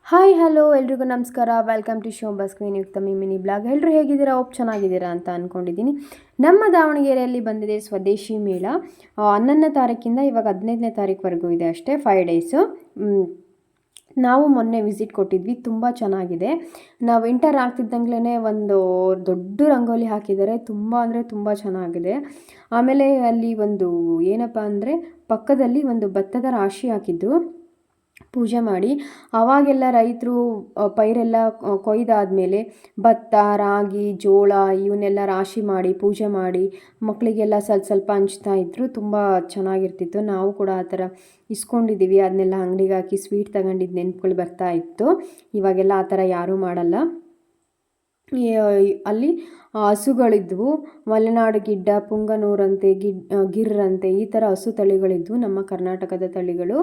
Hi hello ಎಲ್ರಿಗೂ ನಮಸ್ಕಾರ. Welcome to Shobha's queen ಯುಕ್ತಮಿ ಮಿನಿ ಬ್ಲಾಗ್. ಎಲ್ಲರೂ ಹೇಗಿದ್ದೀರಾ? ಚೆನ್ನಾಗಿದ್ದೀರಾ ಅಂತ ಅಂದ್ಕೊಂಡಿದ್ದೀನಿ. ನಮ್ಮ ದಾವಣಗೆರೆಯಲ್ಲಿ ಬಂದಿದೆ ಸ್ವದೇಶಿ ಮೇಳ. 11ನೇ ತಾರೀಕಿಂದ ಇವಾಗ 15ನೇ ತಾರೀಕುವರೆಗೂ ಇದೆ ಅಷ್ಟೇ, 5 ಡೇಸು. ನಾವು ಮೊನ್ನೆ ವಿಸಿಟ್ ಕೊಟ್ಟಿದ್ವಿ, ತುಂಬ ಚೆನ್ನಾಗಿದೆ. ನಾವು ಎಂಟರ್ ಆಗ್ತಿದ್ದಂಗ್ಲೇ ಒಂದು ದೊಡ್ಡ ರಂಗೋಲಿ ಹಾಕಿದ್ದಾರೆ, ತುಂಬ ಅಂದರೆ ತುಂಬ ಚೆನ್ನಾಗಿದೆ. ಆಮೇಲೆ ಅಲ್ಲಿ ಒಂದು ಏನಪ್ಪ ಅಂದರೆ ಪಕ್ಕದಲ್ಲಿ ಒಂದು ಭತ್ತದ ರಾಶಿ ಹಾಕಿದ್ರು ಪೂಜೆ ಮಾಡಿ. ಆವಾಗೆಲ್ಲ ರೈತರು ಪೈರೆಲ್ಲ ಕೊಯ್ದಾದ್ಮೇಲೆ ಭತ್ತ, ರಾಗಿ, ಜೋಳ ಇವನ್ನೆಲ್ಲ ರಾಶಿ ಮಾಡಿ ಪೂಜೆ ಮಾಡಿ ಮಕ್ಕಳಿಗೆಲ್ಲ ಸ್ವಲ್ಪ ಸ್ವಲ್ಪ ಹಂಚ್ತಾ ಇದ್ರು. ತುಂಬ ಚೆನ್ನಾಗಿರ್ತಿತ್ತು. ನಾವು ಕೂಡ ಆ ಥರ ಇಸ್ಕೊಂಡಿದ್ದೀವಿ. ಅದನ್ನೆಲ್ಲ ಅಂಗಡಿಗೆ ಹಾಕಿ ಸ್ವೀಟ್ ತಗೊಂಡಿದ್ದು ನೆನಪುಗಳು ಬರ್ತಾ ಇತ್ತು. ಇವಾಗೆಲ್ಲ ಆ ಥರ ಯಾರೂ ಮಾಡಲ್ಲ. ಅಲ್ಲಿ ಹಸುಗಳಿದ್ವು, ಮಲೆನಾಡು ಗಿಡ್ಡ, ಪುಂಗನೂರಂತೆ, ಗಿರ್ರಂತೆ, ಈ ಥರ ಹಸು ತಳಿಗಳಿದ್ವು, ನಮ್ಮ ಕರ್ನಾಟಕದ ತಳಿಗಳು.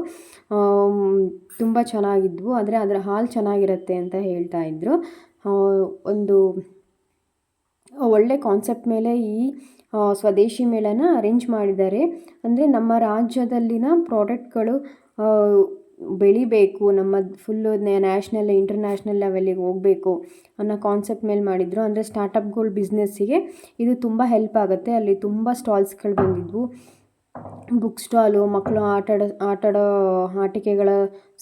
ತುಂಬ ಚೆನ್ನಾಗಿದ್ವು. ಆದರೆ ಅದರ ಹಾಲು ಚೆನ್ನಾಗಿರುತ್ತೆ ಅಂತ ಹೇಳ್ತಾ ಇದ್ರು. ಒಂದು ಒಳ್ಳೆ ಕಾನ್ಸೆಪ್ಟ್ ಮೇಲೆ ಈ ಸ್ವದೇಶಿ ಮೇಳನ ಅರೇಂಜ್ ಮಾಡಿದ್ದಾರೆ. ಅಂದರೆ ನಮ್ಮ ರಾಜ್ಯದಲ್ಲಿನ ಪ್ರಾಡಕ್ಟ್ಗಳು ಬೆಳಿಬೇಕು, ನಮ್ಮ ಫುಲ್ಲು ನ್ಯಾಷನಲ್ ಇಂಟರ್ನ್ಯಾಷನಲ್ ಲೆವೆಲಿಗೆ ಹೋಗಬೇಕು ಅನ್ನೋ ಕಾನ್ಸೆಪ್ಟ್ ಮೇಲೆ ಮಾಡಿದರು. ಅಂದರೆ ಸ್ಟಾರ್ಟಪ್ಗಳ ಬಿಸ್ನೆಸ್ಸಿಗೆ ಇದು ತುಂಬ ಹೆಲ್ಪ್ ಆಗುತ್ತೆ. ಅಲ್ಲಿ ತುಂಬ ಸ್ಟಾಲ್ಸ್ಗಳು ಬಂದಿದ್ವು. ಬುಕ್ ಸ್ಟಾಲು, ಮಕ್ಕಳು ಆಟಾಡೋ ಆಟಿಕೆಗಳ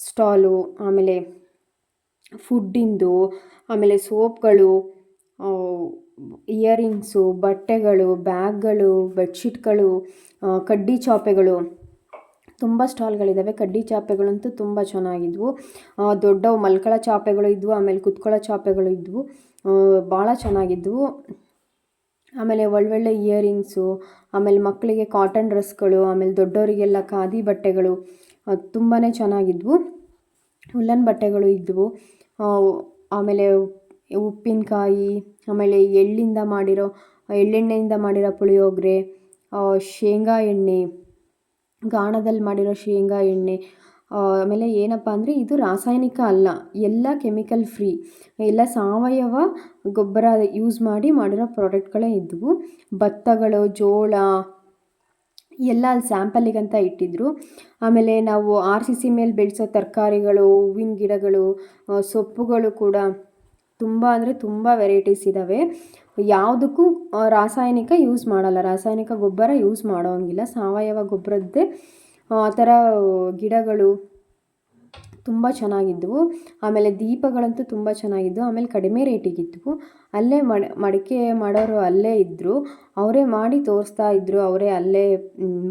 ಸ್ಟಾಲು, ಆಮೇಲೆ ಫುಡ್ಡಿಂದು, ಆಮೇಲೆ ಸೋಪ್ಗಳು, ಇಯರಿಂಗ್ಸು, ಬಟ್ಟೆಗಳು, ಬ್ಯಾಗ್ಗಳು, ಬೆಡ್ಶೀಟ್ಗಳು, ಕಡ್ಡಿ ಚಾಪೆಗಳು, ತುಂಬ ಸ್ಟಾಲ್ಗಳಿದ್ದಾವೆ. ಕಡ್ಡಿ ಚಾಪೆಗಳಂತೂ ತುಂಬ ಚೆನ್ನಾಗಿದ್ವು. ದೊಡ್ಡವು ಮಲ್ಕೊಳ್ಳೋ ಚಾಪೆಗಳು ಇದ್ವು, ಆಮೇಲೆ ಕುತ್ಕೊಳ್ಳೋ ಚಾಪೆಗಳು ಇದ್ವು, ಭಾಳ ಚೆನ್ನಾಗಿದ್ವು. ಆಮೇಲೆ ಒಳ್ಳೊಳ್ಳೆ ಇಯರಿಂಗ್ಸು, ಆಮೇಲೆ ಮಕ್ಕಳಿಗೆ ಕಾಟನ್ ಡ್ರೆಸ್ಗಳು, ಆಮೇಲೆ ದೊಡ್ಡವರಿಗೆಲ್ಲ ಖಾದಿ ಬಟ್ಟೆಗಳು ತುಂಬಾ ಚೆನ್ನಾಗಿದ್ವು. ಉಲ್ಲನ್ ಬಟ್ಟೆಗಳು ಇದ್ವು. ಆಮೇಲೆ ಉಪ್ಪಿನಕಾಯಿ, ಆಮೇಲೆ ಎಳ್ಳೆಣ್ಣೆಯಿಂದ ಮಾಡಿರೋ ಪುಳಿಯೋಗರೆ, ಶೇಂಗಾ ಎಣ್ಣೆ, ಗಾಣದಲ್ಲಿ ಮಾಡಿರೋ ಶೇಂಗಾ ಎಣ್ಣೆ. ಆಮೇಲೆ ಏನಪ್ಪ ಅಂದರೆ ಇದು ರಾಸಾಯನಿಕ ಅಲ್ಲ, ಎಲ್ಲ ಕೆಮಿಕಲ್ ಫ್ರೀ, ಎಲ್ಲ ಸಾವಯವ ಗೊಬ್ಬರ ಯೂಸ್ ಮಾಡಿ ಮಾಡಿರೋ ಪ್ರಾಡಕ್ಟ್ಗಳೇ ಇದ್ದವು. ಭತ್ತಗಳು, ಜೋಳ ಎಲ್ಲ ಅಲ್ಲಿ ಸ್ಯಾಂಪಲಿಗಂತ ಇಟ್ಟಿದ್ದರು. ಆಮೇಲೆ ನಾವು RCC ಮೇಲೆ ಬೆಳೆಸೋ ತರಕಾರಿಗಳು, ಹೂವಿನ ಗಿಡಗಳು, ಸೊಪ್ಪುಗಳು ಕೂಡ ತುಂಬ ಅಂದರೆ ತುಂಬ ವೆರೈಟೀಸ್ ಇದ್ದಾವೆ. ಯಾವುದಕ್ಕೂ ರಾಸಾಯನಿಕ ಯೂಸ್ ಮಾಡಲ್ಲ, ರಾಸಾಯನಿಕ ಗೊಬ್ಬರ ಯೂಸ್ ಮಾಡೋಂಗಿಲ್ಲ, ಸಾವಯವ ಗೊಬ್ಬರದ್ದೇ ಆ ಥರ ಗಿಡಗಳು ತುಂಬ ಚೆನ್ನಾಗಿದ್ದವು. ಆಮೇಲೆ ದೀಪಗಳಂತೂ ತುಂಬ ಚೆನ್ನಾಗಿದ್ದವು. ಆಮೇಲೆ ಕಡಿಮೆ ರೇಟಿಗಿದ್ದವು. ಅಲ್ಲೇ ಮಡಿಕೆ ಮಾಡೋರು ಅಲ್ಲೇ ಇದ್ದರು, ಅವರೇ ಮಾಡಿ ತೋರಿಸ್ತಾ ಇದ್ದರು, ಅವರೇ ಅಲ್ಲೇ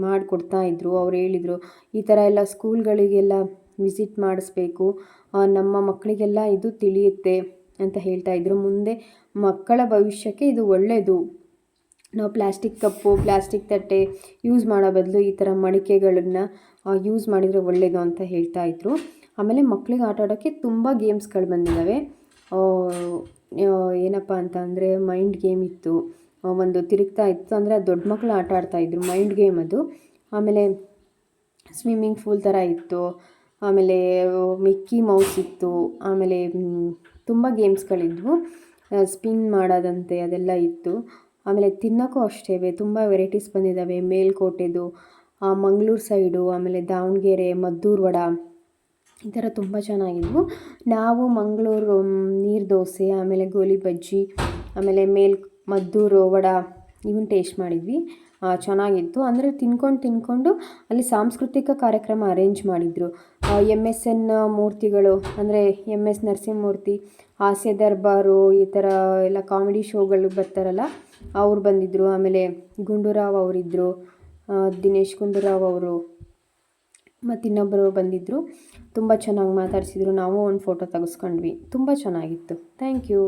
ಮಾಡಿಕೊಡ್ತಾ ಇದ್ದರು. ಅವ್ರು ಹೇಳಿದರು, ಈ ಥರ ಎಲ್ಲ ಸ್ಕೂಲ್ಗಳಿಗೆಲ್ಲ ವಿಸಿಟ್ ಮಾಡಿಸ್ಬೇಕು, ನಮ್ಮ ಮಕ್ಕಳಿಗೆಲ್ಲ ಇದು ತಿಳಿಯುತ್ತೆ ಅಂತ ಹೇಳ್ತಾ ಇದ್ದರು. ಮುಂದೆ ಮಕ್ಕಳ ಭವಿಷ್ಯಕ್ಕೆ ಇದು ಒಳ್ಳೆಯದು, ನಾವು ಪ್ಲಾಸ್ಟಿಕ್ ಕಪ್ಪು, ಪ್ಲಾಸ್ಟಿಕ್ ತಟ್ಟೆ ಯೂಸ್ ಮಾಡೋ ಬದಲು ಈ ಥರ ಮಡಿಕೆಗಳನ್ನು ಯೂಸ್ ಮಾಡಿದರೆ ಒಳ್ಳೆಯದು ಅಂತ ಹೇಳ್ತಾ ಇದ್ದರು. ಆಮೇಲೆ ಮಕ್ಕಳಿಗೆ ಆಟ ಆಡೋಕ್ಕೆ ತುಂಬ ಗೇಮ್ಸ್ಗಳು ಬಂದಿದ್ದಾವೆ. ಏನಪ್ಪ ಅಂತ ಅಂದರೆ ಮೈಂಡ್ ಗೇಮ್ ಇತ್ತು, ಒಂದು ತಿರುಗ್ತಾ ಇತ್ತು, ಅಂದರೆ ಅದು ದೊಡ್ಡ ಮಕ್ಕಳು ಆಟ ಆಡ್ತಾಯಿದ್ರು, ಮೈಂಡ್ ಗೇಮ್ ಅದು. ಆಮೇಲೆ ಸ್ವಿಮ್ಮಿಂಗ್ ಪೂಲ್ ಥರ ಇತ್ತು, ಆಮೇಲೆ ಮಿಕ್ಕಿ ಮೌಸ್ ಇತ್ತು, ಆಮೇಲೆ ತುಂಬ ಗೇಮ್ಸ್ಗಳಿದ್ವು, ಸ್ಪಿನ್ ಮಾಡೋದಂತೆ ಅದೆಲ್ಲ ಇತ್ತು. ಆಮೇಲೆ ತಿನ್ನೋಕ್ಕೂ ಅಷ್ಟೇ ತುಂಬ ವೆರೈಟೀಸ್ ಬಂದಿದ್ದಾವೆ. ಮೇಲ್ಕೋಟೆದು, ಮಂಗಳೂರು ಸೈಡು, ಆಮೇಲೆ ದಾವಣಗೆರೆ ಮದ್ದೂರು ವಡ, ಈ ಥರ ತುಂಬ ಚೆನ್ನಾಗಿದ್ವು. ನಾವು ಮಂಗಳೂರು ನೀರು ದೋಸೆ, ಆಮೇಲೆ ಗೋಲಿ ಬಜ್ಜಿ, ಆಮೇಲೆ ಮದ್ದೂರು ವಡ ಇವನ್ನ ಟೇಸ್ಟ್ ಮಾಡಿದ್ವಿ. ಚೆನ್ನಾಗಿತ್ತು. ಅಂದರೆ ತಿನ್ಕೊಂಡು ಅಲ್ಲಿ ಸಾಂಸ್ಕೃತಿಕ ಕಾರ್ಯಕ್ರಮ ಅರೇಂಜ್ ಮಾಡಿದರು. MSN ಮೂರ್ತಿಗಳು, ಅಂದರೆ MS ನರಸಿಂಹಮೂರ್ತಿ, ಹಾಸ್ಯ ದರ್ಬಾರು, ಈ ಥರ ಎಲ್ಲ ಕಾಮಿಡಿ ಶೋಗಳು ಬರ್ತಾರಲ್ಲ ಅವ್ರು ಬಂದಿದ್ದರು. ಆಮೇಲೆ ಗುಂಡೂರಾವ್ ಅವರಿದ್ದರು, ದಿನೇಶ್ ಗುಂಡೂರಾವ್ ಅವರು, ಮತ್ತು ಇನ್ನೊಬ್ಬರು ಬಂದಿದ್ದರು. ತುಂಬ ಚೆನ್ನಾಗಿ ಮಾತಾಡಿಸಿದ್ರು. ನಾವು ಒಂದು ಫೋಟೋ ತೆಗೆಸ್ಕೊಂಡ್ವಿ, ತುಂಬ ಚೆನ್ನಾಗಿತ್ತು. Thank you.